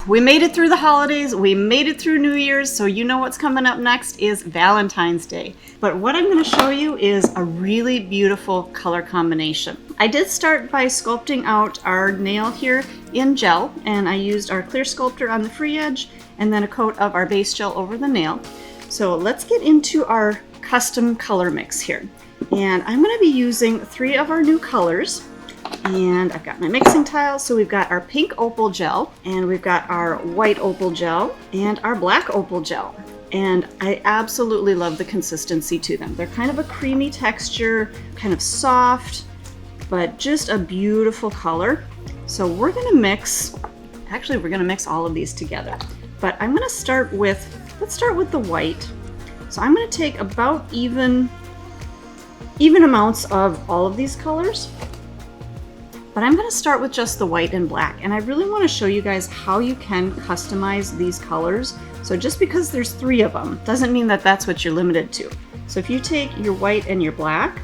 we made it through the holidays, we made it through New Year's, so you know what's coming up next is Valentine's Day. But what I'm going to show you is a really beautiful color combination. I did start by sculpting out our nail here in gel, and I used our clear sculptor on the free edge and then a coat of our base gel over the nail. So let's get into our custom color mix here. And I'm going to be using 3 of our new colors. And I've got my mixing tiles. So we've got our Pink Opal gel, and we've got our White Opal gel, and our Black Opal gel. And I absolutely love the consistency to them. They're kind of a creamy texture, kind of soft, but just a beautiful color. So we're going to mix, actually we're going to mix all of these together. But I'm going to start with, let's start with the white. So I'm going to take about even amounts of all of these colors. But I'm going to start with just the white and black, and I really want to show you guys how you can customize these colors. So just because there's 3 of them doesn't mean that that's what you're limited to. So if you take your white and your black,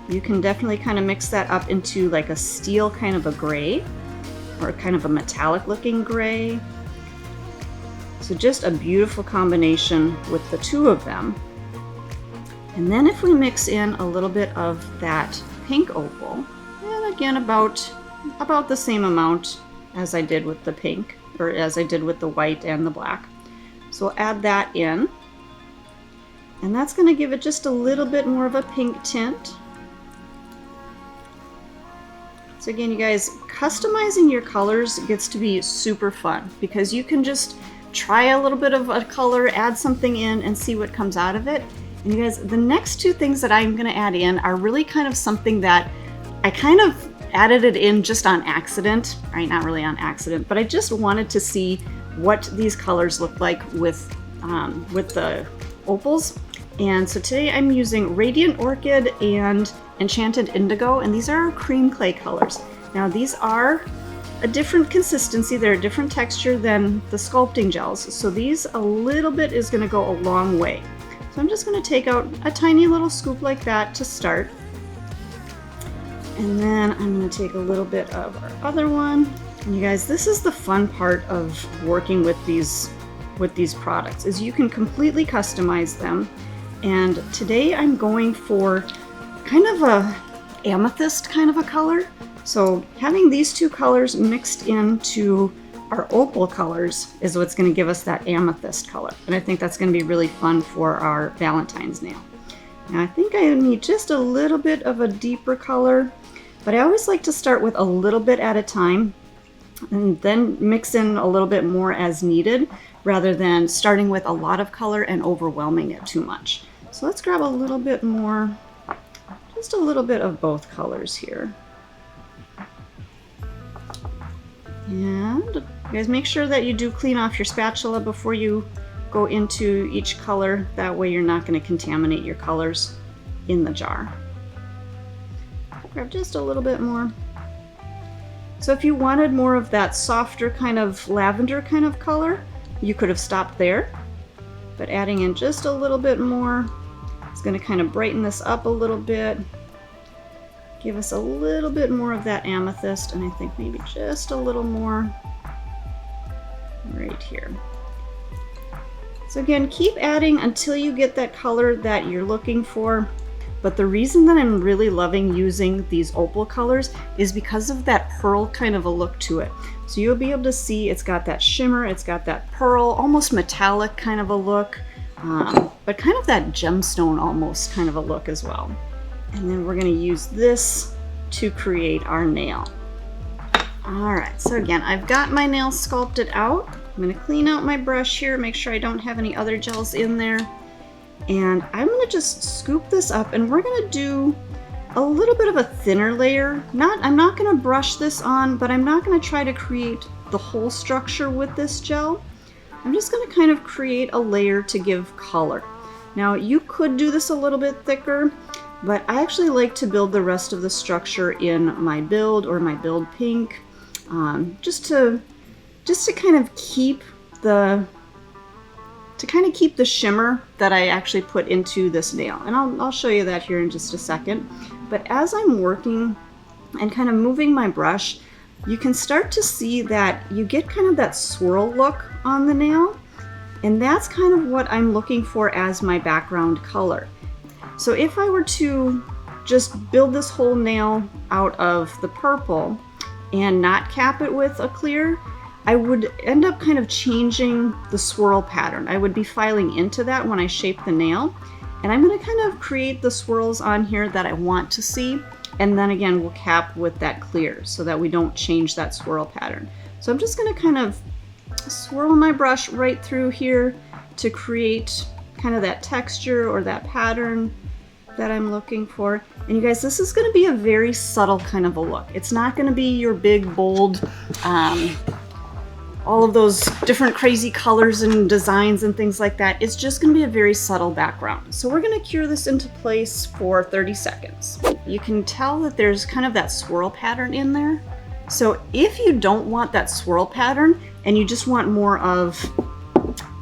you can definitely kind of mix that up into like a steel kind of a gray, or kind of a metallic looking gray. So just a beautiful combination with the 2 of them. And then if we mix in a little bit of that Pink Opal, and again about the same amount as I did with the pink, or as I did with the white and the black. So we'll add that in, and that's going to give it just a little bit more of a pink tint. So again, you guys, customizing your colors gets to be super fun because you can just try a little bit of a color, add something in, and see what comes out of it. And you guys, the next 2 things that I'm going to add in are really kind of something that I kind of added it in just on accident, right? Not really on accident, but I just wanted to see what these colors look like with the opals. And so today I'm using Radiant Orchid and Enchanted Indigo, and these are our cream clay colors. Now these are a different consistency, they're a different texture than the sculpting gels, so these a little bit is going to go a long way. So I'm just going to take out a tiny little scoop like that to start. And then I'm going to take a little bit of our other one. And you guys, this is the fun part of working with these products, is you can completely customize them. And today I'm going for kind of a amethyst kind of a color. So having these 2 colors mixed into our opal colors is what's going to give us that amethyst color. And I think that's going to be really fun for our Valentine's nail. Now I think I need just a little bit of a deeper color, but I always like to start with a little bit at a time and then mix in a little bit more as needed, rather than starting with a lot of color and overwhelming it too much. So let's grab a little bit more, just a little bit of both colors here. And you guys, make sure that you do clean off your spatula before you go into each color. That way you're not going to contaminate your colors in the jar. Grab just a little bit more. So if you wanted more of that softer kind of lavender kind of color, you could have stopped there. But adding in just a little bit more is going to kind of brighten this up a little bit. Give us a little bit more of that amethyst, and I think maybe just a little more right here. So again, keep adding until you get that color that you're looking for. But the reason that I'm really loving using these opal colors is because of that pearl kind of a look to it. So you'll be able to see it's got that shimmer, it's got that pearl, almost metallic kind of a look, but kind of that gemstone almost kind of a look as well. And then we're going to use this to create our nail. All right, so again, I've got my nail sculpted out. I'm going to clean out my brush here, make sure I don't have any other gels in there. And I'm going to just scoop this up, and we're going to do a little bit of a thinner layer. I'm not going to brush this on, but I'm not going to try to create the whole structure with this gel. I'm just going to kind of create a layer to give color. Now you could do this a little bit thicker, but I actually like to build the rest of the structure in my build or my build pink, just to kind of keep the shimmer that I actually put into this nail. And I'll show you that here in just a second. But as I'm working and kind of moving my brush, you can start to see that you get kind of that swirl look on the nail. And that's kind of what I'm looking for as my background color. So if I were to just build this whole nail out of the purple and not cap it with a clear, I would end up kind of changing the swirl pattern. I would be filing into that when I shape the nail. And I'm going to kind of create the swirls on here that I want to see. And then again, we'll cap with that clear so that we don't change that swirl pattern. So I'm just going to kind of swirl my brush right through here to create kind of that texture or that pattern that I'm looking for. And you guys, this is going to be a very subtle kind of a look. It's not going to be your big, bold, all of those different crazy colors and designs and things like that. It's just going to be a very subtle background. So we're going to cure this into place for 30 seconds. You can tell that there's kind of that swirl pattern in there. So if you don't want that swirl pattern and you just want more of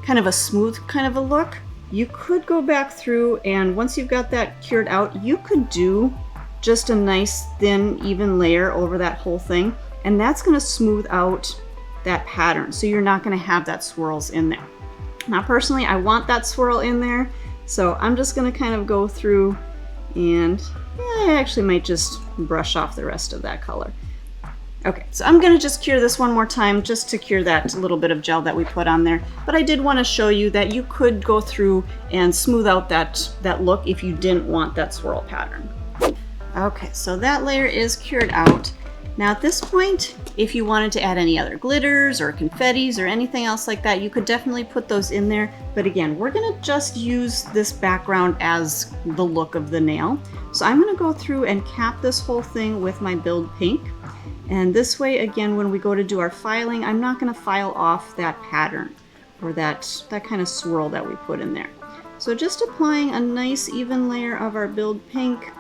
kind of a smooth kind of a look, you could go back through, and once you've got that cured out, you could do just a nice thin even layer over that whole thing, and that's going to smooth out that pattern, so you're not going to have that swirls in there. Now personally, I want that swirl in there, so I'm just going to kind of go through and I actually might just brush off the rest of that color. Okay, so I'm going to just cure this one more time just to cure that little bit of gel that we put on there. But I did want to show you that you could go through and smooth out that look if you didn't want that swirl pattern. Okay, so that layer is cured out. Now at this point, if you wanted to add any other glitters or confettis or anything else like that, you could definitely put those in there. But again, we're going to just use this background as the look of the nail. So I'm going to go through and cap this whole thing with my Build Pink. And this way, again, when we go to do our filing, I'm not going to file off that pattern or that kind of swirl that we put in there. So just applying a nice even layer of our Build Pink.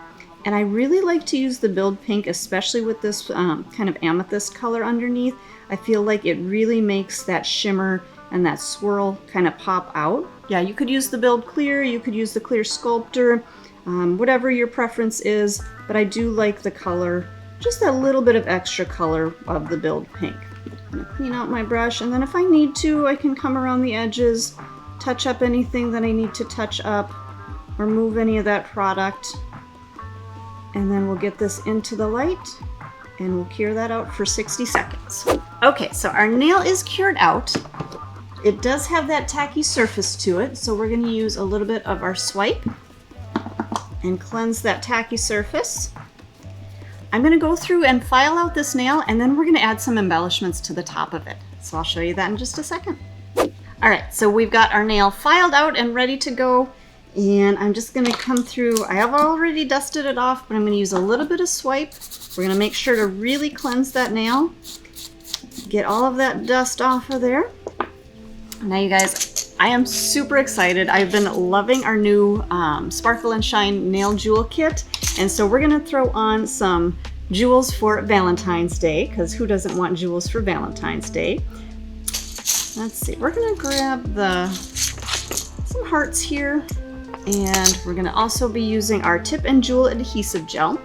And I really like to use the Build Pink, especially with this kind of amethyst color underneath. I feel like it really makes that shimmer and that swirl kind of pop out. Yeah, you could use the Build Clear, you could use the Clear Sculptor, whatever your preference is, but I do like the color, just that little bit of extra color of the Build Pink. I'm going to clean out my brush, and then if I need to, I can come around the edges, touch up anything that I need to touch up, remove any of that product, and then we'll get this into the light and we'll cure that out for 60 seconds. Okay, so our nail is cured out. It does have that tacky surface to it, so we're going to use a little bit of our swipe and cleanse that tacky surface. I'm going to go through and file out this nail, and then we're going to add some embellishments to the top of it. So I'll show you that in just a second. All right, so we've got our nail filed out and ready to go. And I'm just going to come through. I have already dusted it off, but I'm going to use a little bit of swipe. We're going to make sure to really cleanse that nail. Get all of that dust off of there. Now you guys, I am super excited. I've been loving our new Sparkle and Shine Nail Jewel Kit. And so we're going to throw on some jewels for Valentine's Day, because who doesn't want jewels for Valentine's Day? Let's see, we're going to grab some hearts here. And we're going to also be using our Tip and Jewel Adhesive Gel.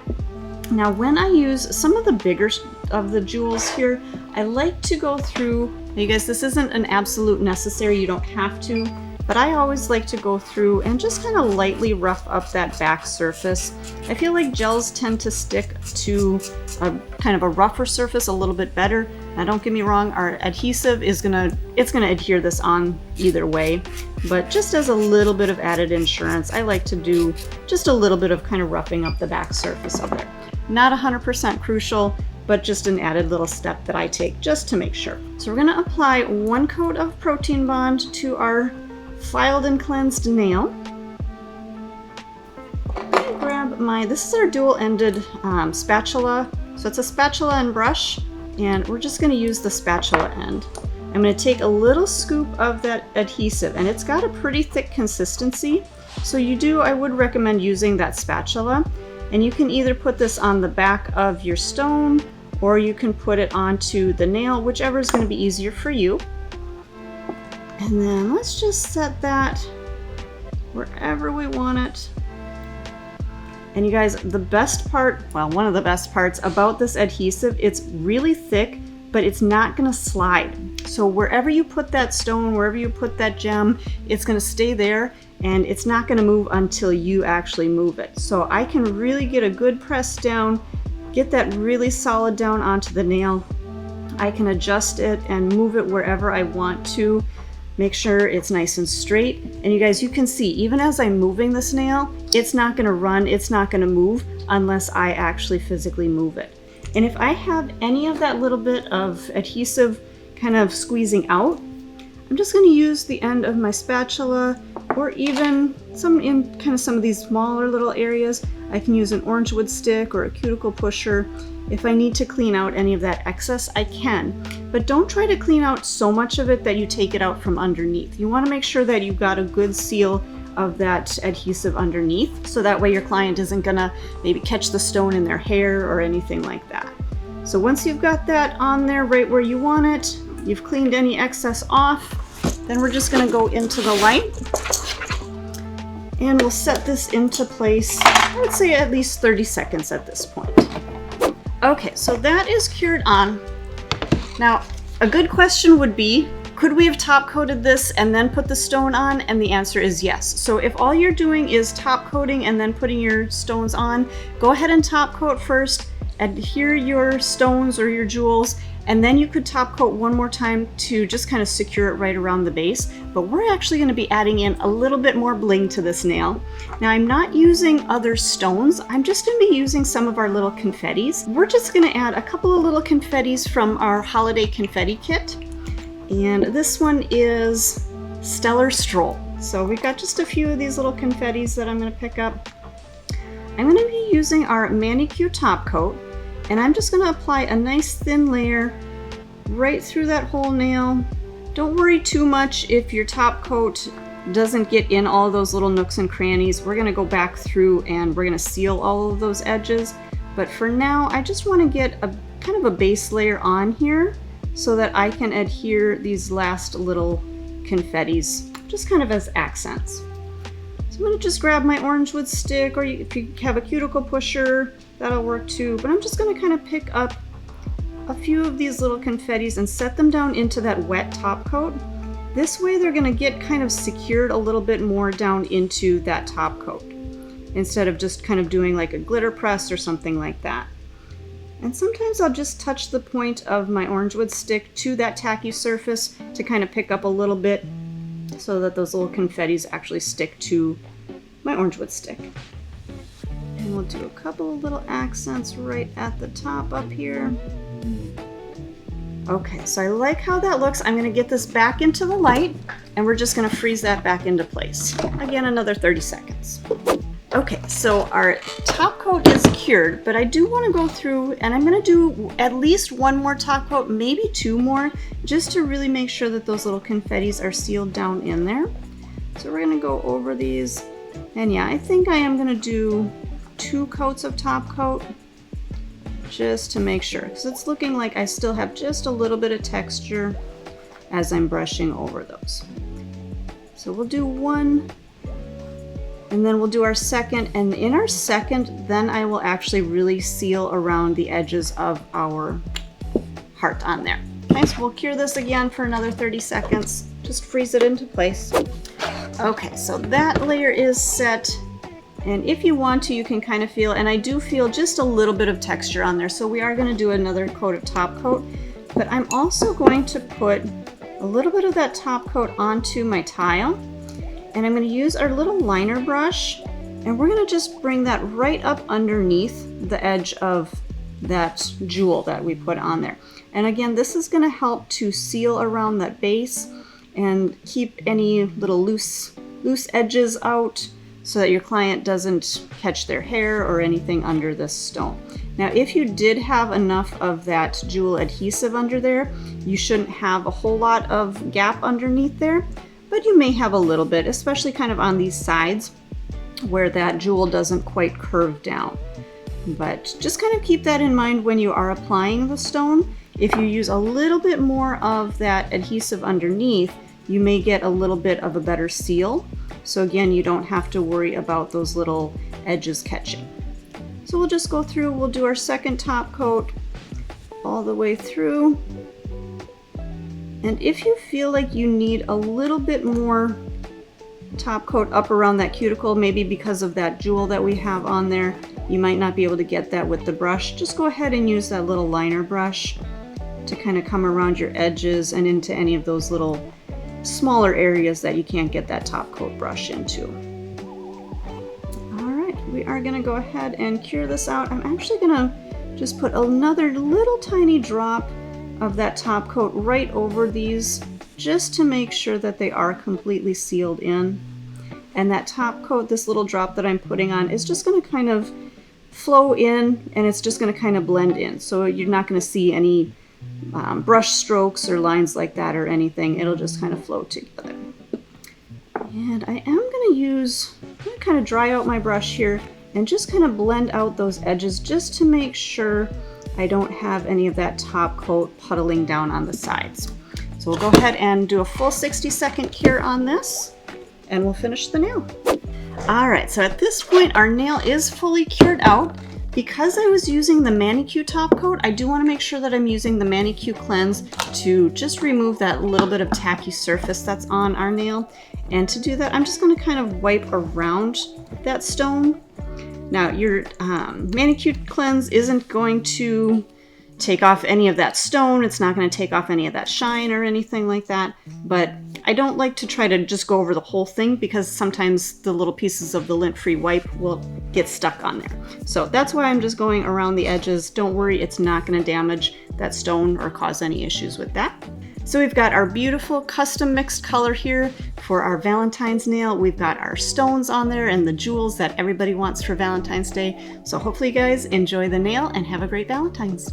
Now when I use some of the bigger of the jewels here, I like to go through, now you guys, this isn't an absolute necessary, you don't have to, but I always like to go through and just kind of lightly rough up that back surface. I feel like gels tend to stick to a kind of a rougher surface a little bit better. Now don't get me wrong, our adhesive is gonna adhere this on either way, but just as a little bit of added insurance, I like to do just a little bit of kind of roughing up the back surface of it. Not 100% crucial, but just an added little step that I take just to make sure. So we're gonna apply 1 coat of Protein Bond to our filed and cleansed nail. I'm gonna grab this is our dual-ended spatula. So it's a spatula and brush, and we're just gonna use the spatula end. I'm gonna take a little scoop of that adhesive, and it's got a pretty thick consistency. So I would recommend using that spatula. And you can either put this on the back of your stone, or you can put it onto the nail, whichever is gonna be easier for you. And then let's just set that wherever we want it. And you guys, the best part, well, one of the best parts about this adhesive, it's really thick, but it's not gonna slide. So wherever you put that stone, wherever you put that gem, it's gonna stay there and it's not gonna move until you actually move it. So I can really get a good press down, get that really solid down onto the nail. I can adjust it and move it wherever I want to. Make sure it's nice and straight. And you guys, you can see, even as I'm moving this nail, it's not gonna run, it's not gonna move unless I actually physically move it. And if I have any of that little bit of adhesive kind of squeezing out, I'm just gonna use the end of my spatula, or even some of these smaller little areas. I can use an orange wood stick or a cuticle pusher. If I need to clean out any of that excess, I can. But don't try to clean out so much of it that you take it out from underneath. You wanna make sure that you've got a good seal of that adhesive underneath, so that way your client isn't gonna maybe catch the stone in their hair or anything like that. So once you've got that on there right where you want it, you've cleaned any excess off, then we're just gonna go into the light and we'll set this into place, I would say at least 30 seconds at this point. Okay, so that is cured on. Now, a good question would be, could we have top coated this and then put the stone on? And the answer is yes. So if all you're doing is top coating and then putting your stones on, go ahead and top coat first, adhere your stones or your jewels, and then you could top coat one more time to just kind of secure it right around the base. But we're actually going to be adding in a little bit more bling to this nail. Now, I'm not using other stones. I'm just going to be using some of our little confettis. We're just going to add a couple of little confettis from our holiday confetti kit. And this one is Stellar Stroll. So we've got just a few of these little confettis that I'm going to pick up. I'm going to be using our manicure top coat, and I'm just going to apply a nice thin layer right through that whole nail. Don't worry too much if your top coat doesn't get in all those little nooks and crannies. We're going to go back through and we're going to seal all of those edges. But for now, I just want to get a kind of a base layer on here so that I can adhere these last little confettis just kind of as accents. So I'm going to just grab my orange wood stick, or if you have a cuticle pusher, that'll work too. But I'm just going to kind of pick up a few of these little confettis and set them down into that wet top coat. This way they're going to get kind of secured a little bit more down into that top coat, instead of just kind of doing like a glitter press or something like that. And sometimes I'll just touch the point of my orange wood stick to that tacky surface to kind of pick up a little bit so that those little confettis actually stick to my orange wood stick. And we'll do a couple of little accents right at the top up here. Okay, so I like how that looks. I'm going to get this back into the light and we're just going to freeze that back into place. Again, another 30 seconds. Okay, so our top coat is cured, but I do want to go through and I'm going to do at least one more top coat, maybe two more, just to really make sure that those little confettis are sealed down in there. So we're going to go over these, and yeah, I think I am going to do 2 coats of top coat just to make sure, because it's looking like I still have just a little bit of texture as I'm brushing over those. So we'll do 1. And then we'll do our second, and in our second, then I will actually really seal around the edges of our heart on there. Okay, so we'll cure this again for another 30 seconds. Just freeze it into place. Okay, so that layer is set. And if you want to, you can kind of feel, and I do feel just a little bit of texture on there. So we are going to do another coat of top coat, but I'm also going to put a little bit of that top coat onto my tile. And I'm going to use our little liner brush, and we're going to just bring that right up underneath the edge of that jewel that we put on there. And again, this is going to help to seal around that base and keep any little loose edges out so that your client doesn't catch their hair or anything under this stone. Now, if you did have enough of that jewel adhesive under there, you shouldn't have a whole lot of gap underneath there. But you may have a little bit, especially kind of on these sides where that jewel doesn't quite curve down. But just kind of keep that in mind when you are applying the stone. If you use a little bit more of that adhesive underneath, you may get a little bit of a better seal. So again, you don't have to worry about those little edges catching. So we'll just go through, we'll do our second top coat all the way through. And if you feel like you need a little bit more top coat up around that cuticle, maybe because of that jewel that we have on there, you might not be able to get that with the brush. Just go ahead and use that little liner brush to kind of come around your edges and into any of those little smaller areas that you can't get that top coat brush into. All right, we are gonna go ahead and cure this out. I'm actually gonna just put another little tiny drop of that top coat right over these, just to make sure that they are completely sealed in. And that top coat, this little drop that I'm putting on, is just gonna kind of flow in, and it's just gonna kind of blend in. So you're not gonna see any brush strokes or lines like that or anything. It'll just kind of flow together. And I am gonna kind of dry out my brush here and just kind of blend out those edges just to make sure I don't have any of that top coat puddling down on the sides. So we'll go ahead and do a full 60-second cure on this, and we'll finish the nail. All right, so at this point our nail is fully cured out. Because I was using the Manicure top coat, I do want to make sure that I'm using the Manicure cleanse to just remove that little bit of tacky surface that's on our nail. And to do that, I'm just going to kind of wipe around that stone. Now, your Manicure cleanse isn't going to take off any of that stone. It's not going to take off any of that shine or anything like that. But I don't like to try to just go over the whole thing, because sometimes the little pieces of the lint-free wipe will get stuck on there. So that's why I'm just going around the edges. Don't worry, it's not going to damage that stone or cause any issues with that. So we've got our beautiful custom mixed color here for our Valentine's nail. We've got our stones on there and the jewels that everybody wants for Valentine's Day. So hopefully you guys enjoy the nail and have a great Valentine's.